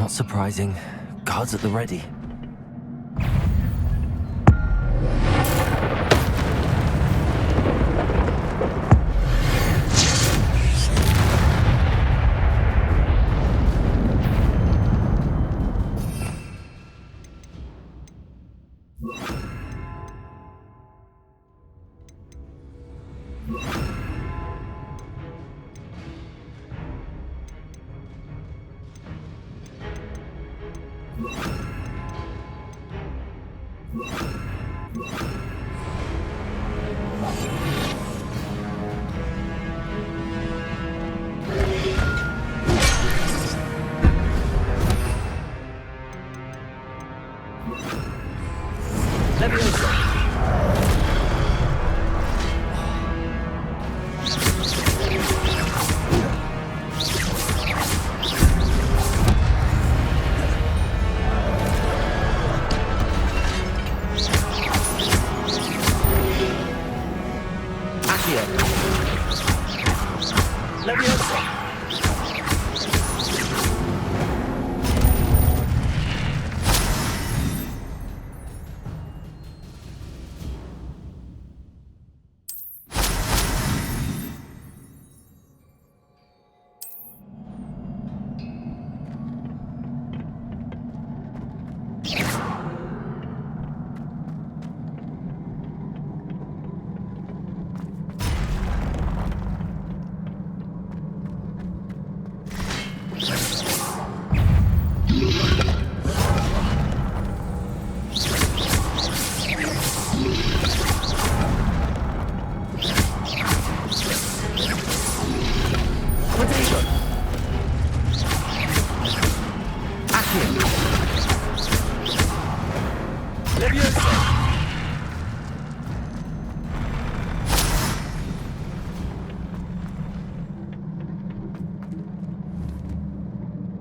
Not surprising. Guards at the ready.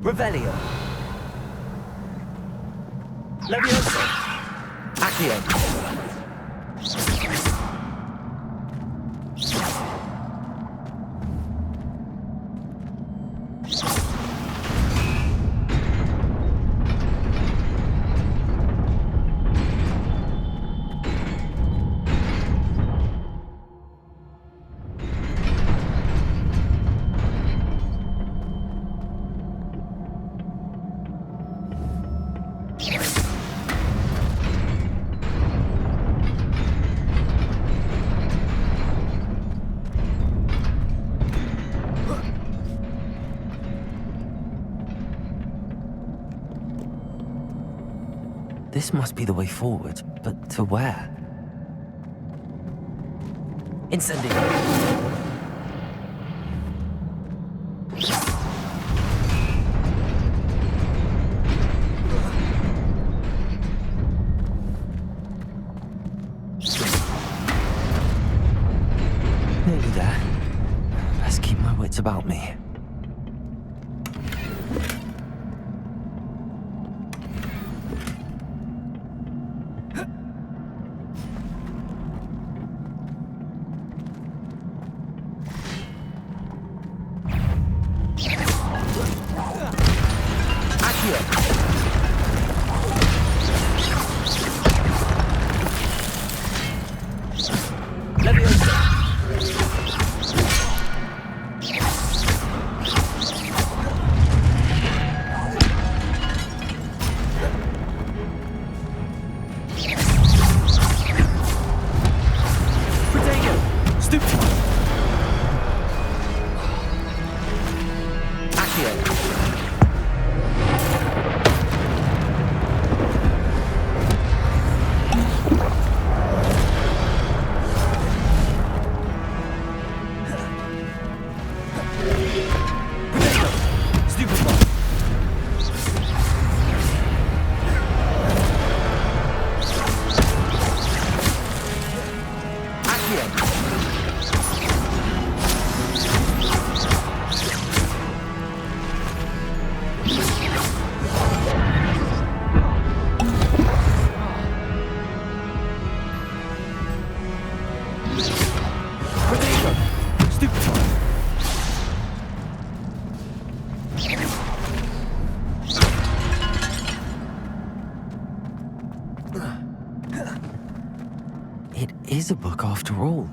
Revelio. Leviosa. Accio. This must be the way forward, but to where? Incendio. Nearly there. Best keep my wits about me. is a book after all.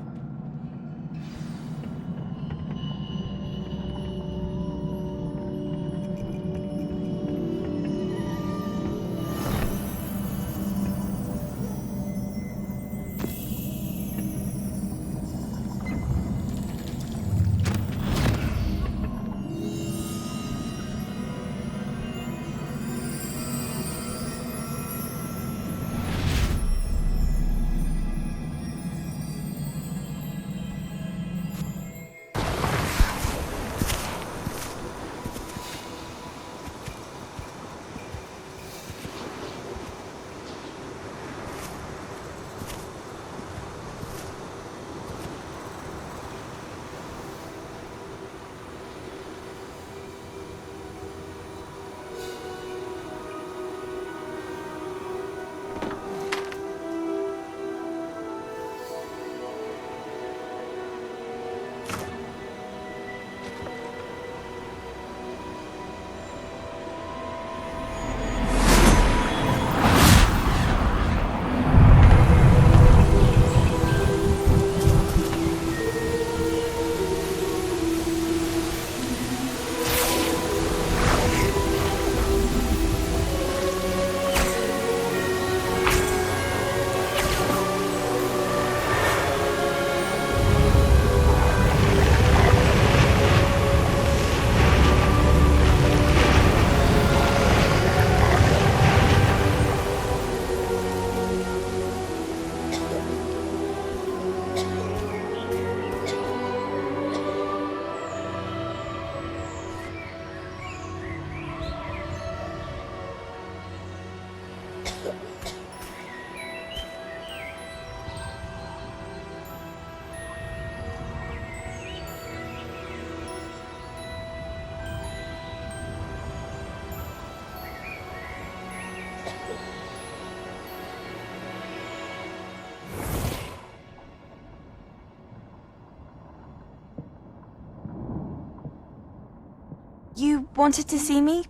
You wanted to see me?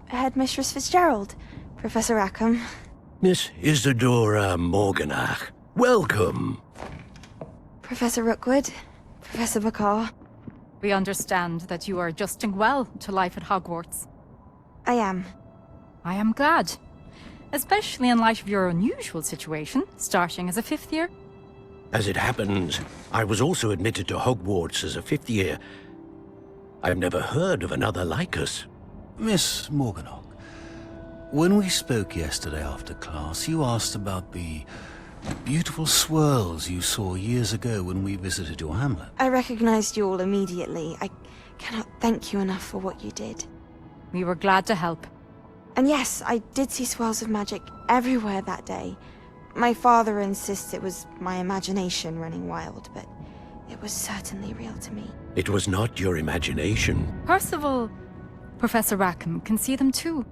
Headmistress Fitzgerald, Professor Rackham. Miss Isadora Morganach, welcome. Professor Rookwood, Professor Bakar. We understand that you are adjusting well to life at Hogwarts. I am. I am glad. Especially in light of your unusual situation, starting as a fifth year. As it happens, I was also admitted to Hogwarts as a fifth year. I've never heard of another like us. Miss Morganach, when we spoke yesterday after class, you asked about the beautiful swirls you saw years ago when we visited your hamlet. I recognized you all immediately. I cannot thank you enough for what you did. We were glad to help. And yes, I did see swirls of magic everywhere that day. My father insists it was my imagination running wild, but it was certainly real to me. It was not your imagination. Percival, Professor Rackham can see them too.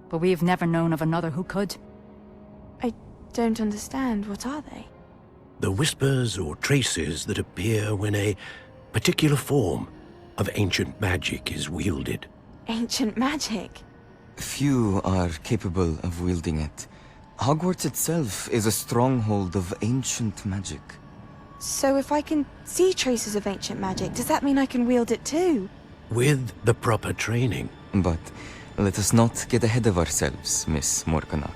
But we have never known of another who could. I don't understand. What are they? The whispers or traces that appear when a particular form of ancient magic is wielded. Ancient magic? Few are capable of wielding it. Hogwarts itself is a stronghold of ancient magic. So if I can see traces of ancient magic, does that mean I can wield it too? With the proper training. But let us not get ahead of ourselves, Miss Morganach.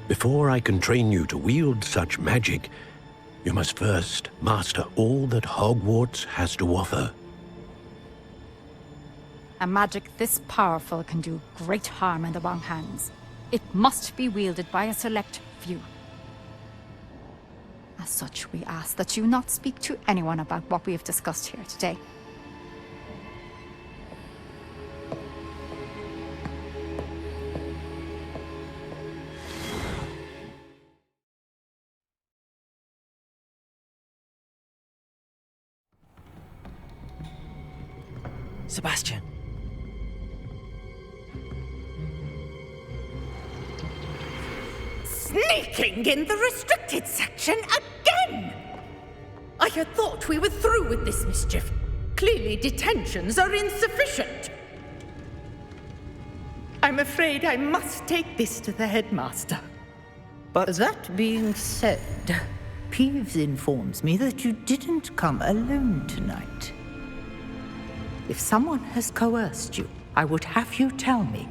Before I can train you to wield such magic, you must first master all that Hogwarts has to offer. A magic this powerful can do great harm in the wrong hands. It must be wielded by a select few. As such, we ask that you not speak to anyone about what we have discussed here today. Sebastian. Sneaking in the restricted section again! I had thought we were through with this mischief. Clearly detentions are insufficient. I'm afraid I must take this to the headmaster. But that being said, Peeves informs me that you didn't come alone tonight. If someone has coerced you, I would have you tell me.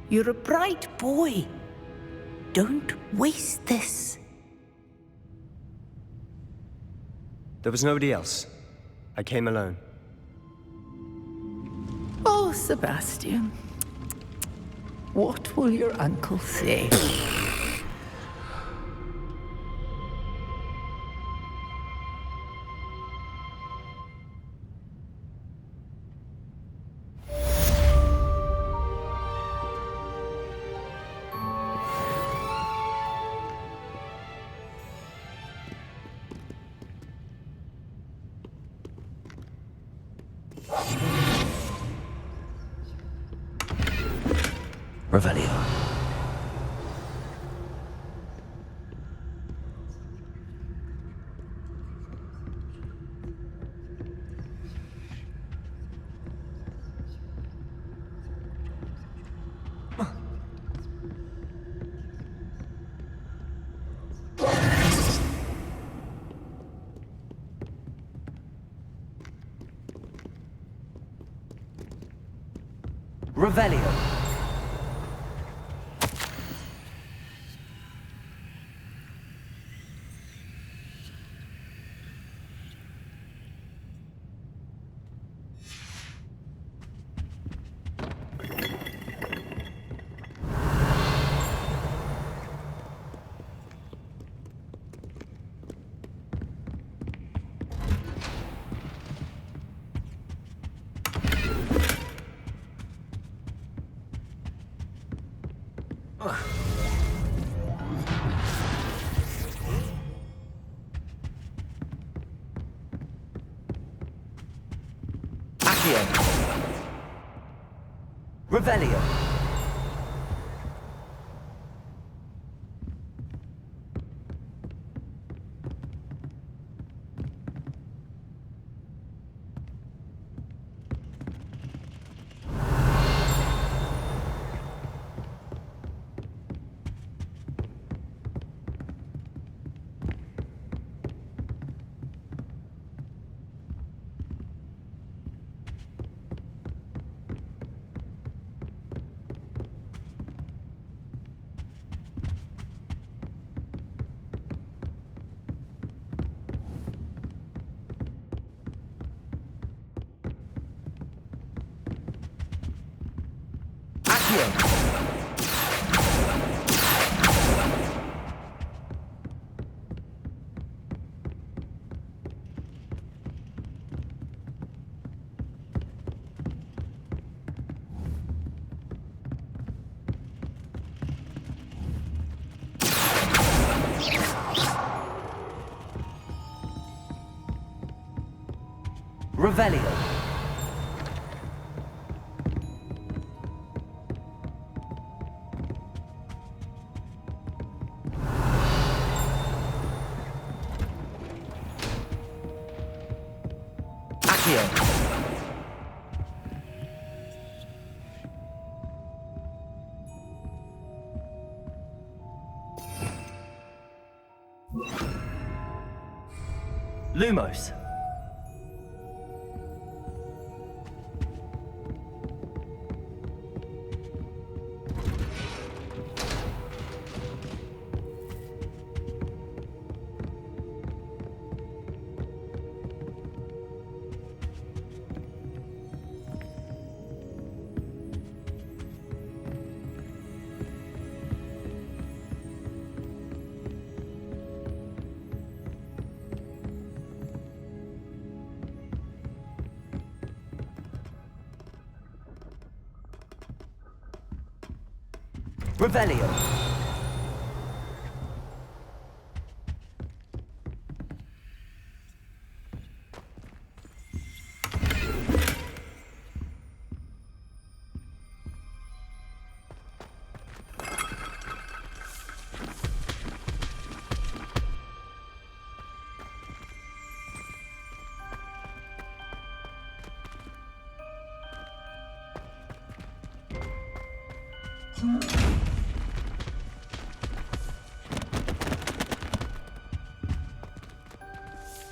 You're a bright boy. Don't waste this. There was nobody else. I came alone. Oh, Sebastian. What will your uncle say? Revelio. Revelio. Accio. Revelio. Revelio. Accio. Lumos. Revelio.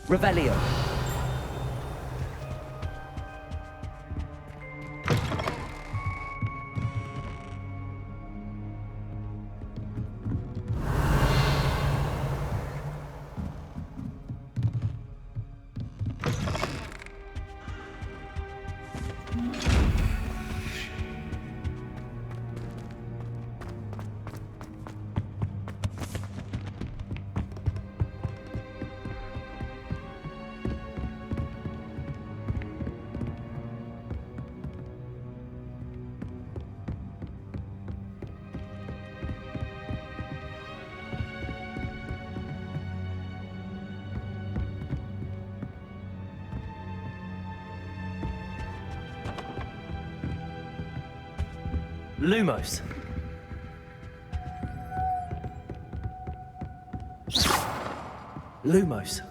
Revelio. Lumos. Lumos.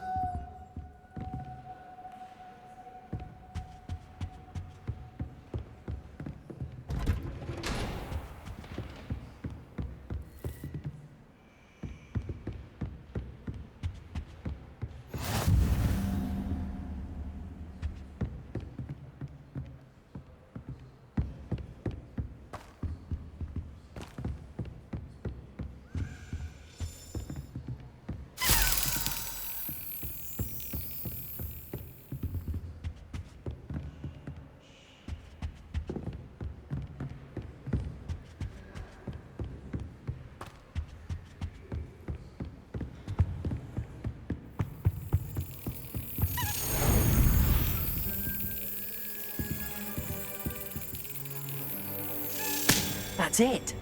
That's it.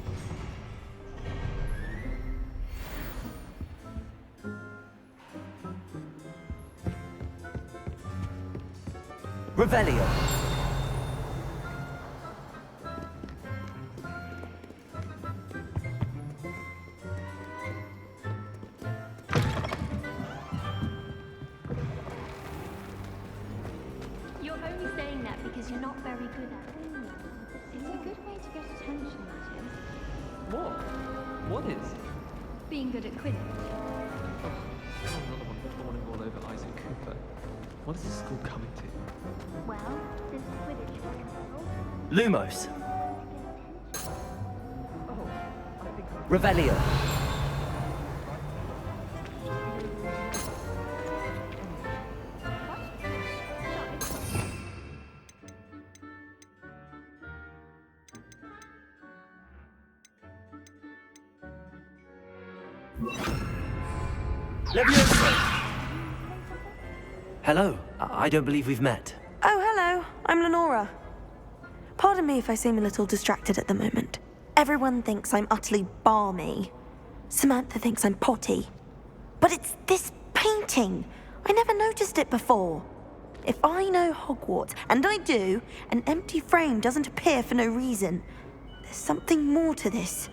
Revelio. You're only saying that because you're not very good at it. It's a good way to get attention, that is. What? What is? Being good at Quidditch. Oh, another one fawning all over Isaac Cooper. What is this school coming to? Well, since Quidditch was cancelled, Lumos. Oh, I think Revelio. Levioso! Hello. I don't believe we've met. Oh, hello. I'm Lenora. Pardon me if I seem a little distracted at the moment. Everyone thinks I'm utterly balmy. Samantha thinks I'm potty. But it's this painting. I never noticed it before. If I know Hogwarts, and I do, an empty frame doesn't appear for no reason. There's something more to this.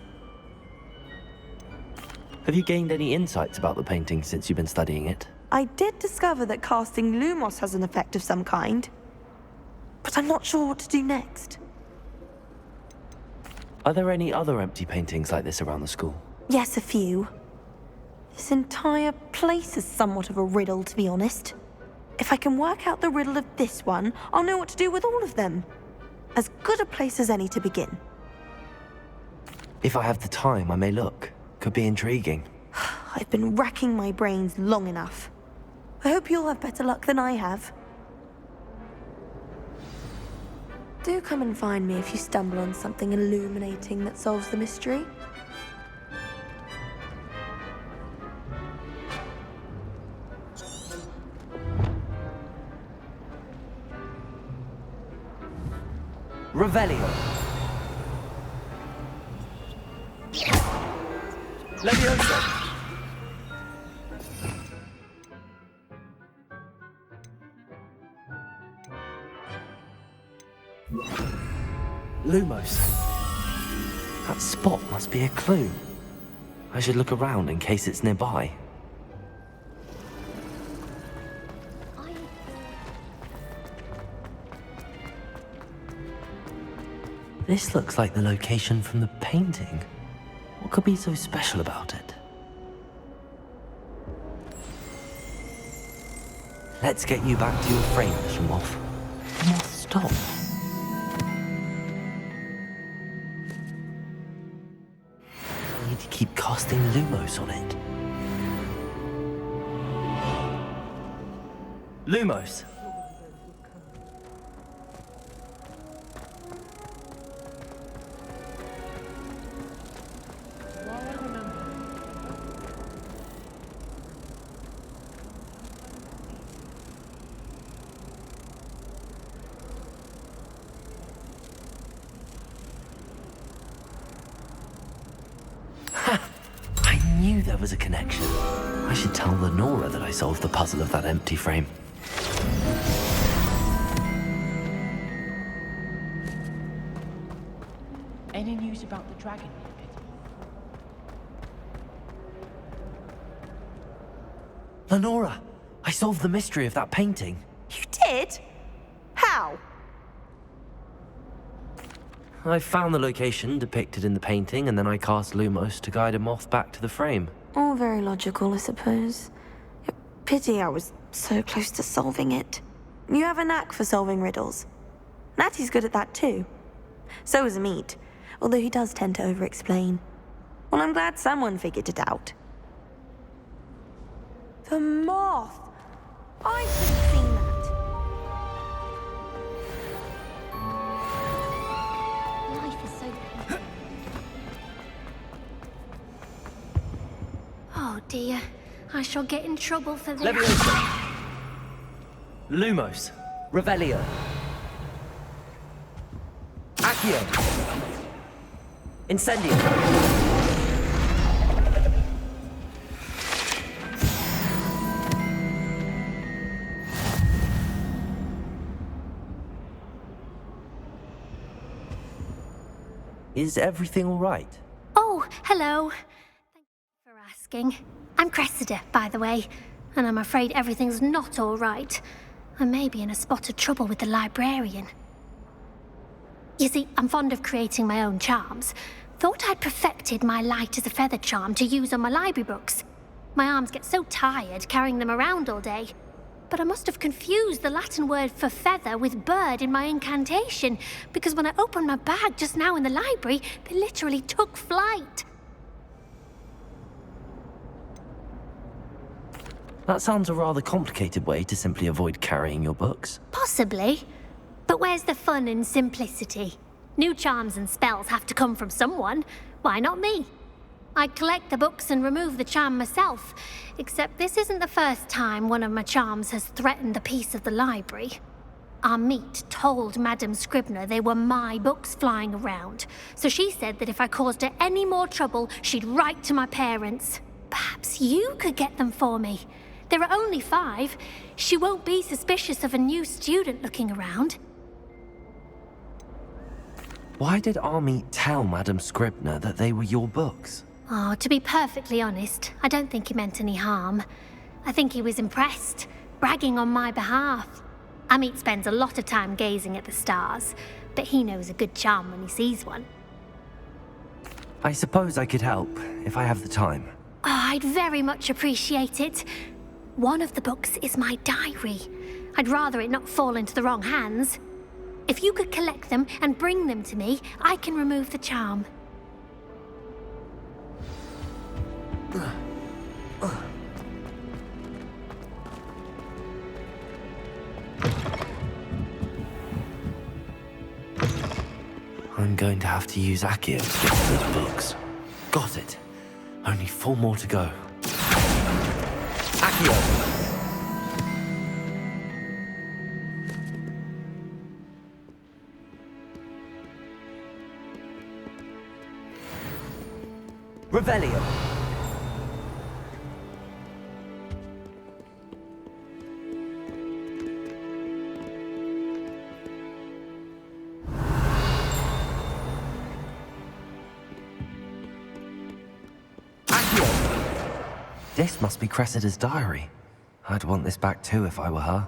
Have you gained any insights about the painting since you've been studying it? I did discover that casting Lumos has an effect of some kind. But I'm not sure what to do next. Are there any other empty paintings like this around the school? Yes, a few. This entire place is somewhat of a riddle, to be honest. If I can work out the riddle of this one, I'll know what to do with all of them. As good a place as any to begin. If I have the time, I may look. Could be intriguing. I've been racking my brains long enough. I hope you'll have better luck than I have. Do come and find me if you stumble on something illuminating that solves the mystery. Revelio. Levioso. Lumos. That spot must be a clue. I should look around in case it's nearby. This looks like the location from the painting. What could be so special about it? Let's get you back to your frame, little moth. Moth, stop. I need to keep casting Lumos on it. Lumos! I knew there was a connection. I should tell Lenora that I solved the puzzle of that empty frame. Any news about the dragon yet? Lenora! I solved the mystery of that painting. You did? How? I found the location depicted in the painting, and then I cast Lumos to guide a moth back to the frame. All very logical, I suppose. Pity I was so close to solving it. You have a knack for solving riddles. Natty's good at that too. So is Amit, although he does tend to over-explain. Well, I'm glad someone figured it out. The moth! I should have seen that. Life is so painful. Oh dear. I shall get in trouble for this. Leviosa! Lumos! Revelio! Accio! Incendio! Is everything all right? Oh, hello. Thank you for asking. I'm Cressida, by the way, and I'm afraid everything's not all right. I may be in a spot of trouble with the librarian. You see, I'm fond of creating my own charms. Thought I'd perfected my light as a feather charm to use on my library books. My arms get so tired carrying them around all day. But I must have confused the Latin word for feather with bird in my incantation, because when I opened my bag just now in the library, they literally took flight. That sounds a rather complicated way to simply avoid carrying your books. Possibly. But where's the fun in simplicity? New charms and spells have to come from someone. Why not me? I collect the books and remove the charm myself, except this isn't the first time one of my charms has threatened the peace of the library. Amit told Madame Scribner they were my books flying around, so she said that if I caused her any more trouble, she'd write to my parents. Perhaps you could get them for me. There are only 5. She won't be suspicious of a new student looking around. Why did Amit tell Madame Scribner that they were your books? Oh, to be perfectly honest, I don't think he meant any harm. I think he was impressed, bragging on my behalf. Amit spends a lot of time gazing at the stars, but he knows a good charm when he sees one. I suppose I could help, if I have the time. Oh, I'd very much appreciate it. One of the books is my diary. I'd rather it not fall into the wrong hands. If you could collect them and bring them to me, I can remove the charm. I'm going to have to use Accio to get to those books. Got it. Only 4 more to go. Accio! Revelio! This must be Cressida's diary. I'd want this back too if I were her.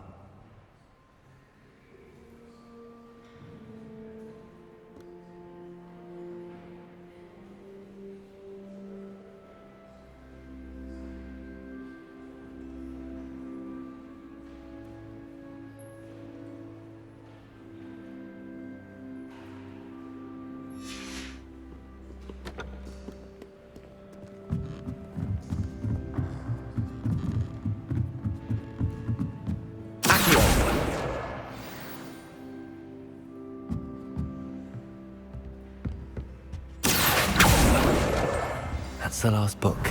That's the last book.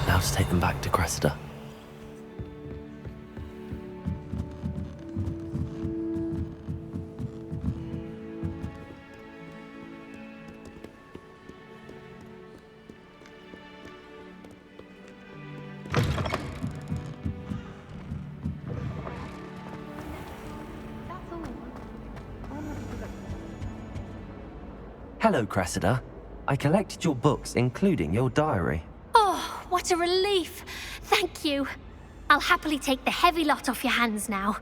Now to take them back to Cressida. Hello, Cressida. I collected your books, including your diary. Oh, what a relief. Thank you. I'll happily take the heavy lot off your hands now.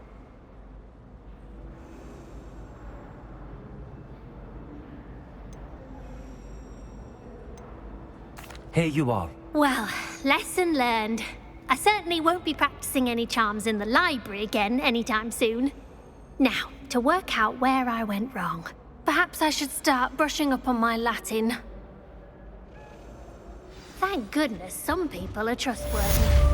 Here you are. Well, lesson learned. I certainly won't be practicing any charms in the library again anytime soon. Now, to work out where I went wrong. Perhaps I should start brushing up on my Latin. Thank goodness some people are trustworthy.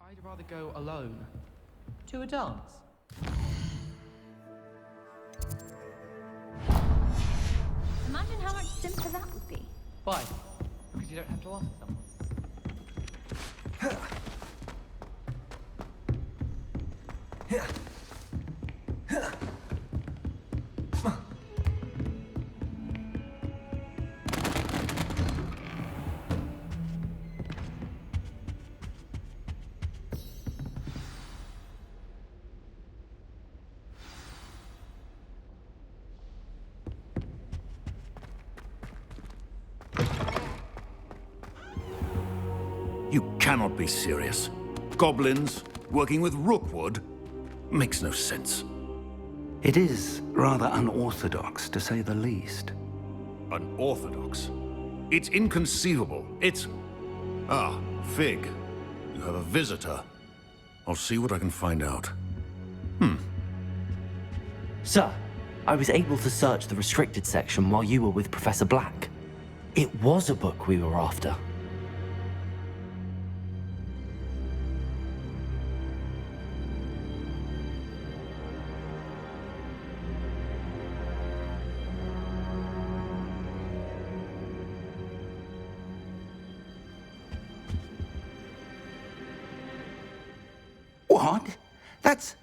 I'd rather go alone. To a dance? Imagine how much simpler that would be. Why? Because you don't have to ask someone. You cannot be serious. Goblins working with Rookwood? Makes no sense. It is rather unorthodox, to say the least. Unorthodox? It's inconceivable. It's... Ah, Fig. You have a visitor. I'll see what I can find out. Sir, I was able to search the restricted section while you were with Professor Black. It was a book we were after. What? That's...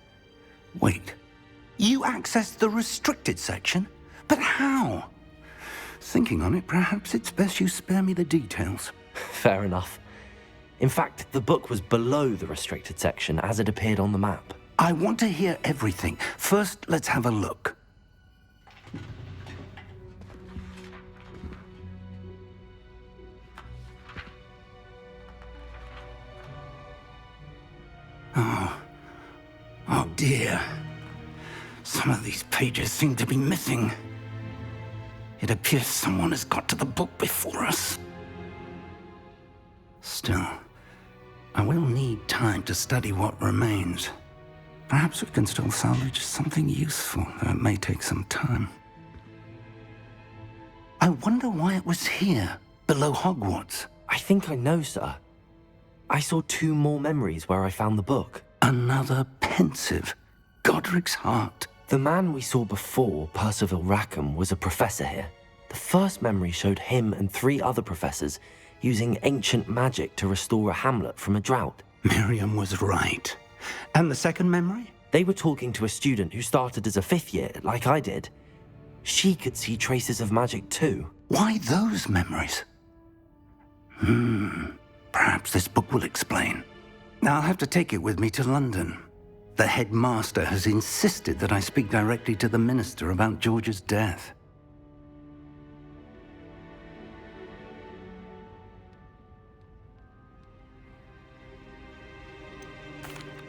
Wait. You accessed the restricted section? But how? Thinking on it, perhaps it's best you spare me the details. Fair enough. In fact, the book was below the restricted section as it appeared on the map. I want to hear everything. First, let's have a look. Oh dear. Some of these pages seem to be missing. It appears someone has got to the book before us. Still, I will need time to study what remains. Perhaps we can still salvage something useful, though it may take some time. I wonder why it was here, below Hogwarts. I think I know, sir. I saw 2 more memories where I found the book. Another pensive. Godric's heart. The man we saw before, Percival Rackham, was a professor here. The first memory showed him and 3 other professors using ancient magic to restore a hamlet from a drought. Miriam was right. And the second memory? They were talking to a student who started as a 5th year, like I did. She could see traces of magic too. Why those memories? Perhaps this book will explain. Now I'll have to take it with me to London. The headmaster has insisted that I speak directly to the minister about George's death.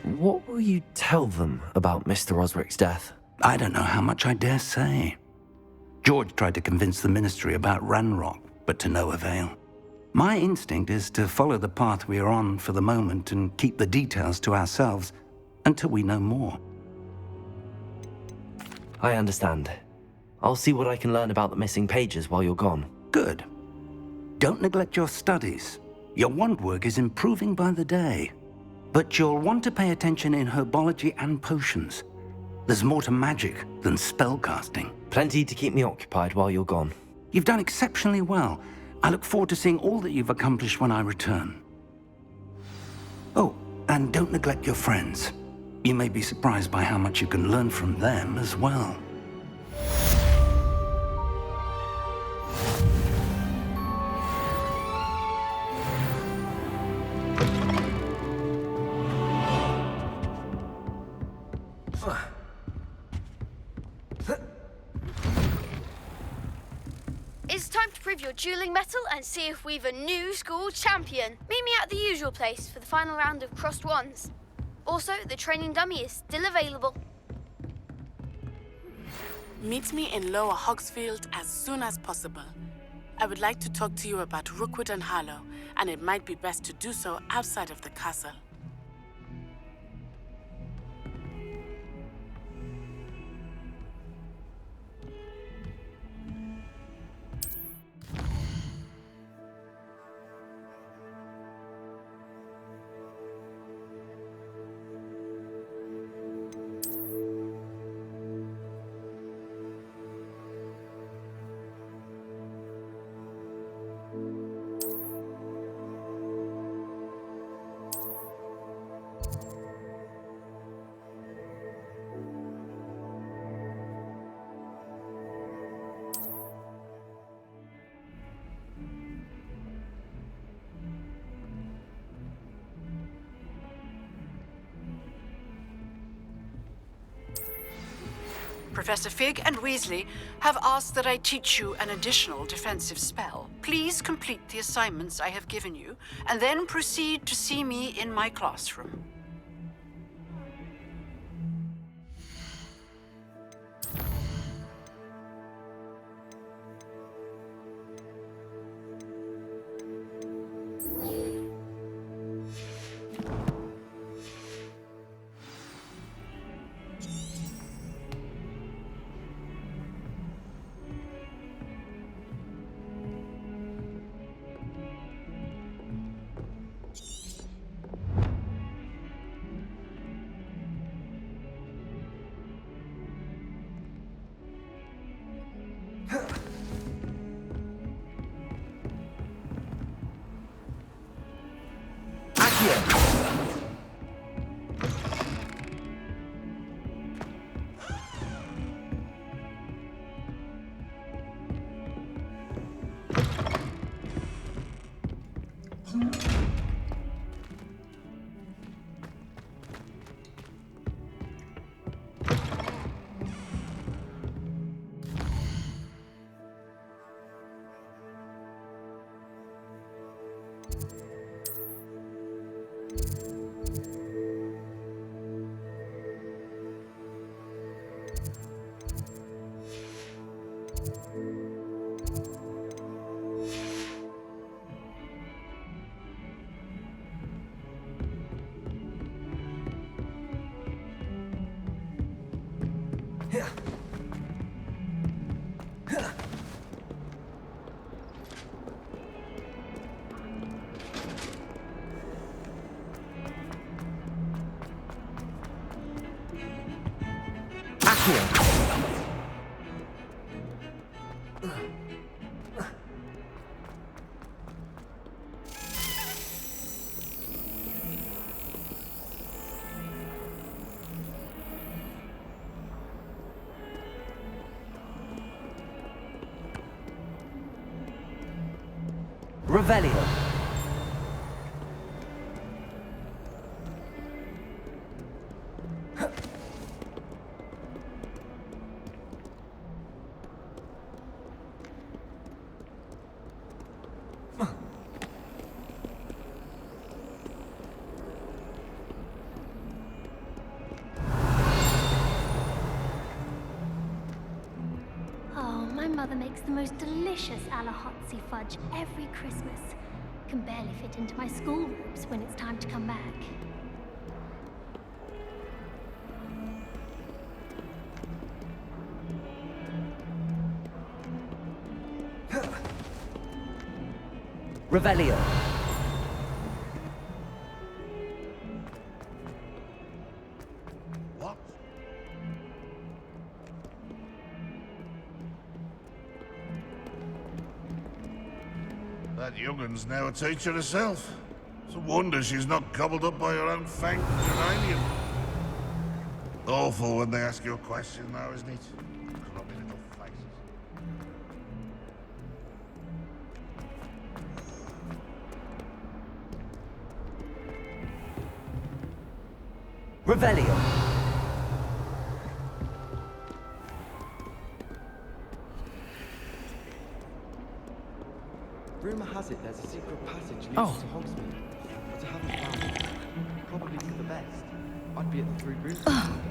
What will you tell them about Mr. Osric's death? I don't know how much I dare say. George tried to convince the ministry about Ranrock, but to no avail. My instinct is to follow the path we are on for the moment and keep the details to ourselves until we know more. I understand. I'll see what I can learn about the missing pages while you're gone. Good. Don't neglect your studies. Your wand work is improving by the day. But you'll want to pay attention in herbology and potions. There's more to magic than spellcasting. Plenty to keep me occupied while you're gone. You've done exceptionally well. I look forward to seeing all that you've accomplished when I return. Oh, and don't neglect your friends. You may be surprised by how much you can learn from them as well. It's time to prove your dueling mettle and see if we've a new school champion. Meet me at the usual place for the final round of crossed wands. Also, the training dummy is still available. Meet me in Lower Hogsfield as soon as possible. I would like to talk to you about Rookwood and Harlow, and it might be best to do so outside of the castle. Professor Fig and Weasley have asked that I teach you an additional defensive spell. Please complete the assignments I have given you, and then proceed to see me in my classroom. Accio. Revelio. Oh, my mother makes the most delicious Alahotzi fudge every Christmas. Can barely fit into my schoolrooms when it's time to come back. Revelio. What? That young'un's now a teacher herself. It's a wonder she's not gobbled up by her own fanged uranium. Awful when they ask you a question, though, isn't it? Grubby little faces. Revelio. Rumour has it there's a secret passage leads Oh. to Hogsmeade, but I haven't found it. Probably for the best. I'd be at the Three Rooms Ah. one day.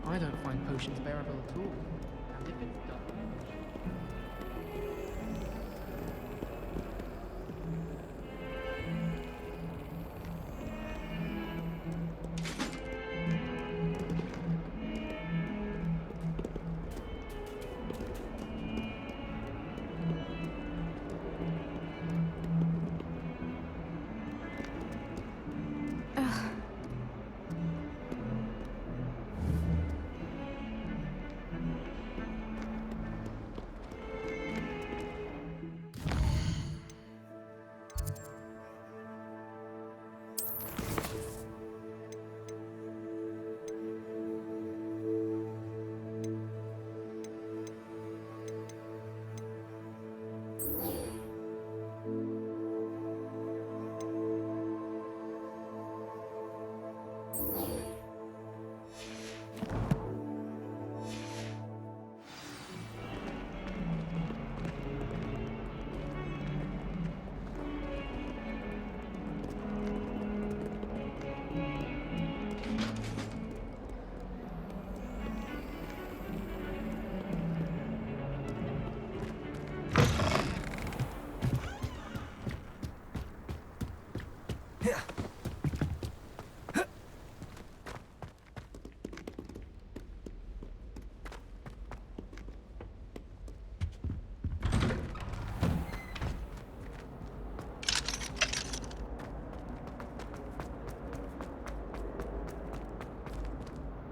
I don't find potions bearable at all. And if it's done...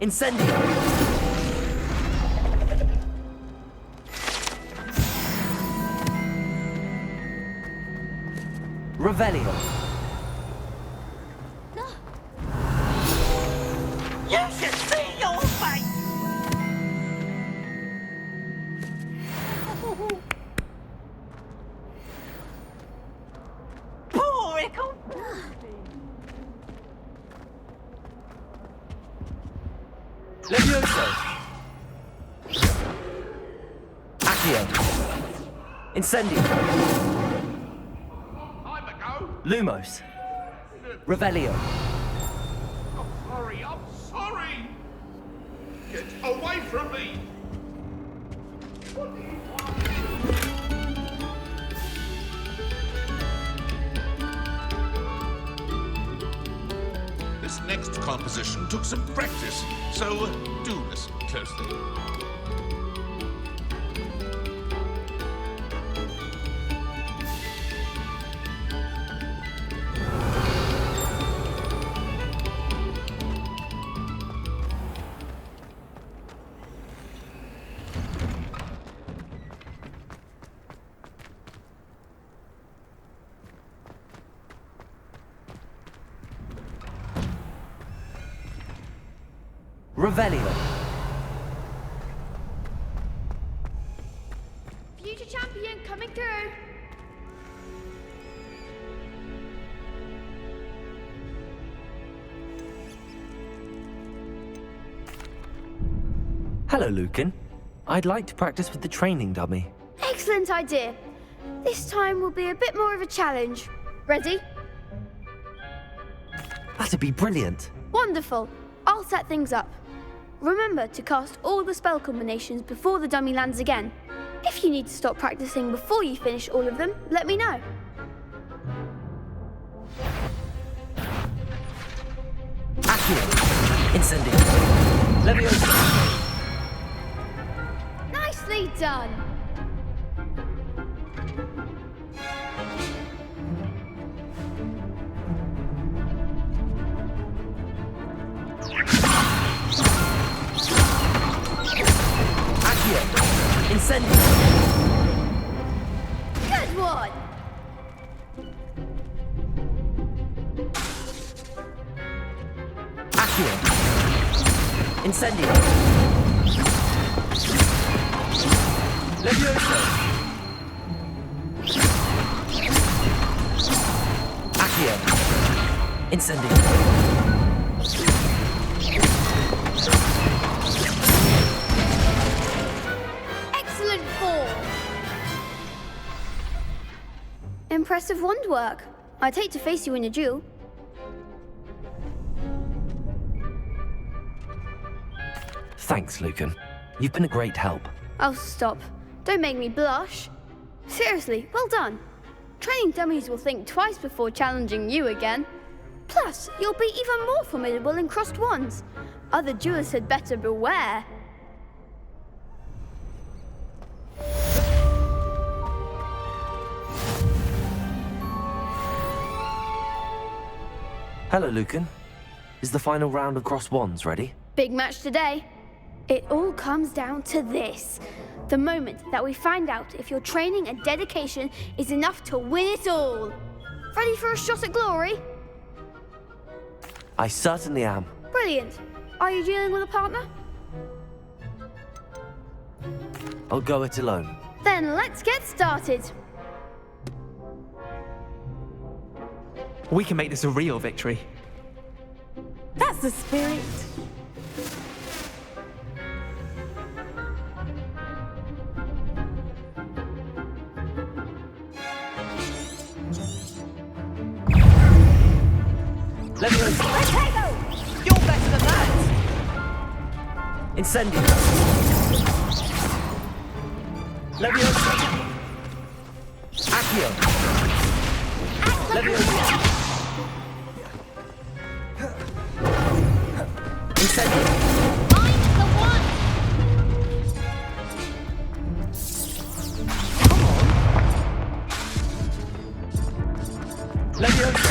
Incendio. Revelio. You should see your face! Poor Ickle! Levioso. Accio. Incendio. Lumos. Revelio. I'm sorry! Get away from me! This next composition took some practice, so do listen closely. Revelio. Future champion coming through. Hello, Lucan. I'd like to practice with the training dummy. Excellent idea. This time will be a bit more of a challenge. Ready? That'd be brilliant. Wonderful. I'll set things up. Remember to cast all the spell combinations before the dummy lands again. If you need to stop practicing before you finish all of them, let me know. Accio. Incendio. Leviosa. Nicely done. Incendio. Good one. Accio. Incendio. Leviosa. Accio. Incendio. Excellent form. Impressive wand work. I'd hate to face you in a duel. Thanks, Lucan. You've been a great help. Oh, stop. Don't make me blush. Seriously, well done. Training dummies will think twice before challenging you again. Plus, you'll be even more formidable in crossed wands. Other duelists had better beware. Hello, Lucan. Is the final round of crossed wands ready? Big match today. It all comes down to this. The moment that we find out if your training and dedication is enough to win it all. Ready for a shot at glory? I certainly am. Brilliant. Are you dealing with a partner? I'll go it alone. Then let's get started. We can make this a real victory. That's the spirit. Leviosa. Potato! You're better than that! Incendio. Leviosa. Accio. Leviosa. Incendio. I'm the one! Leviosa.